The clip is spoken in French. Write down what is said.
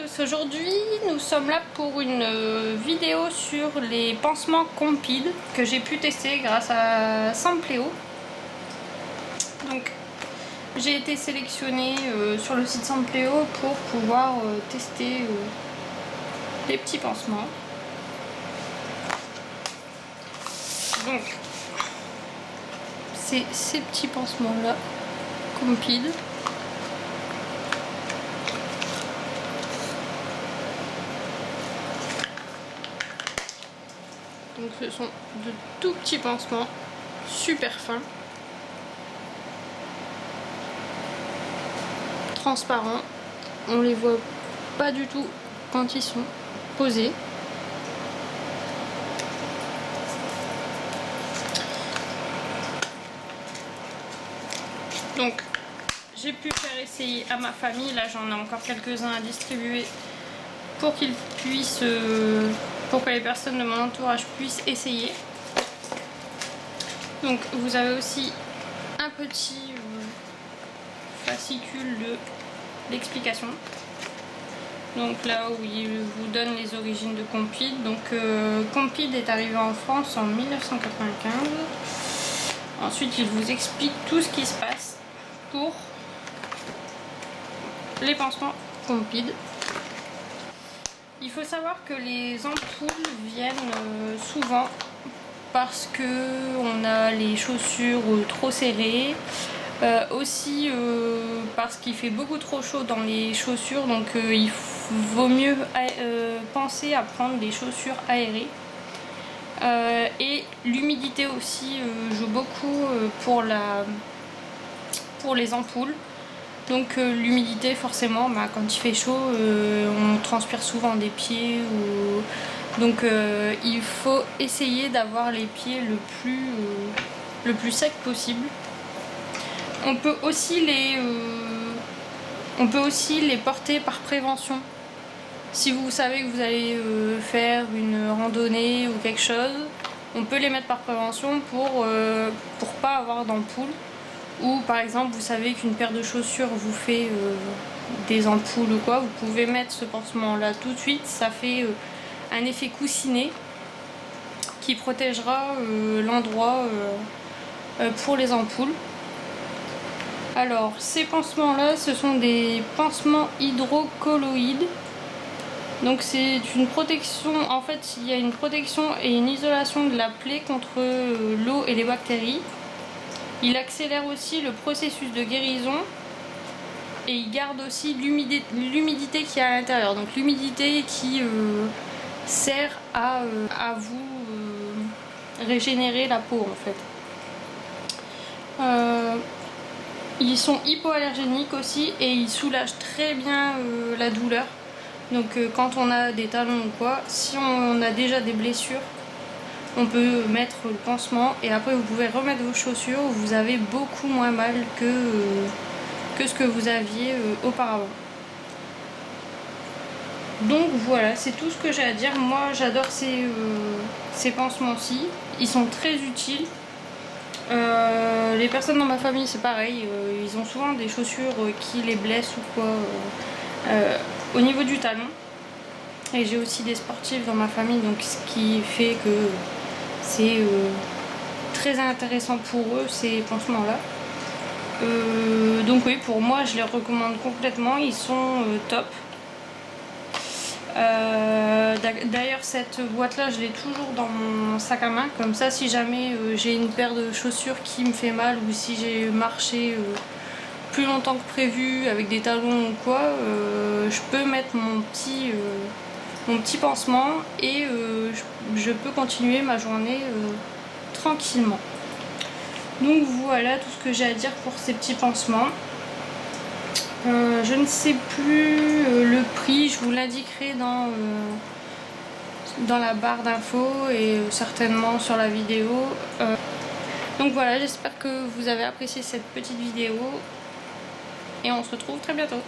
tous, aujourd'hui nous sommes là pour une vidéo sur les pansements Compeed que j'ai pu tester grâce à Sampléo. Donc j'ai été sélectionnée sur le site Sampléo pour pouvoir tester les petits pansements. Donc c'est ces petits pansements là Compeed. Donc ce sont de tout petits pansements super fins, transparents, on les voit pas du tout quand ils sont posés. Donc j'ai pu faire essayer à ma famille, là j'en ai encore quelques-uns à distribuer pour qu'ils puissent pour que les personnes de mon entourage puissent essayer. Donc vous avez aussi un petit fascicule d'explication. Donc là où il vous donne les origines de Compeed. Donc Compeed est arrivé en France en 1995. Ensuite il vous explique tout ce qui se passe pour les pansements Compeed. Il faut savoir que les ampoules viennent souvent parce que on a les chaussures trop serrées, aussi parce qu'il fait beaucoup trop chaud dans les chaussures, donc il vaut mieux penser à prendre des chaussures aérées. Et l'humidité aussi joue beaucoup pour les ampoules. Donc l'humidité forcément, quand il fait chaud, on transpire souvent des pieds. Donc il faut essayer d'avoir les pieds le plus sec possible. On peut aussi les porter par prévention. Si vous savez que vous allez faire une randonnée ou quelque chose, on peut les mettre par prévention pour pas avoir d'ampoule. Ou par exemple vous savez qu'une paire de chaussures vous fait des ampoules ou quoi, vous pouvez mettre ce pansement là tout de suite, ça fait un effet coussiné qui protégera l'endroit pour les ampoules. Alors ces pansements là, ce sont des pansements hydrocolloïdes. Donc c'est une protection, en fait il y a une protection et une isolation de la plaie contre l'eau et les bactéries. Il accélère aussi le processus de guérison et il garde aussi l'humidité qui est à l'intérieur. Donc l'humidité qui sert à vous régénérer la peau en fait. Ils sont hypoallergéniques aussi et ils soulagent très bien la douleur. Donc quand on a des talons ou quoi, si on a déjà des blessures, on peut mettre le pansement et après vous pouvez remettre vos chaussures, vous avez beaucoup moins mal que ce que vous aviez auparavant. Donc voilà, c'est tout ce que j'ai à dire. Moi j'adore ces pansements-ci, ils sont très utiles. Les personnes dans ma famille c'est pareil, ils ont souvent des chaussures qui les blessent ou quoi au niveau du talon. Et j'ai aussi des sportifs dans ma famille, donc ce qui fait que c'est très intéressant pour eux ces pansements là. Donc oui, pour moi je les recommande complètement, ils sont top. D'ailleurs cette boîte là je l'ai toujours dans mon sac à main, comme ça si jamais j'ai une paire de chaussures qui me fait mal ou si j'ai marché plus longtemps que prévu avec des talons ou quoi, je peux mettre mon petit pansement et je peux continuer ma journée tranquillement. Donc voilà tout ce que j'ai à dire pour ces petits pansements. Je ne sais plus le prix, je vous l'indiquerai dans la barre d'infos et certainement sur la vidéo. Donc voilà, j'espère que vous avez apprécié cette petite vidéo et on se retrouve très bientôt.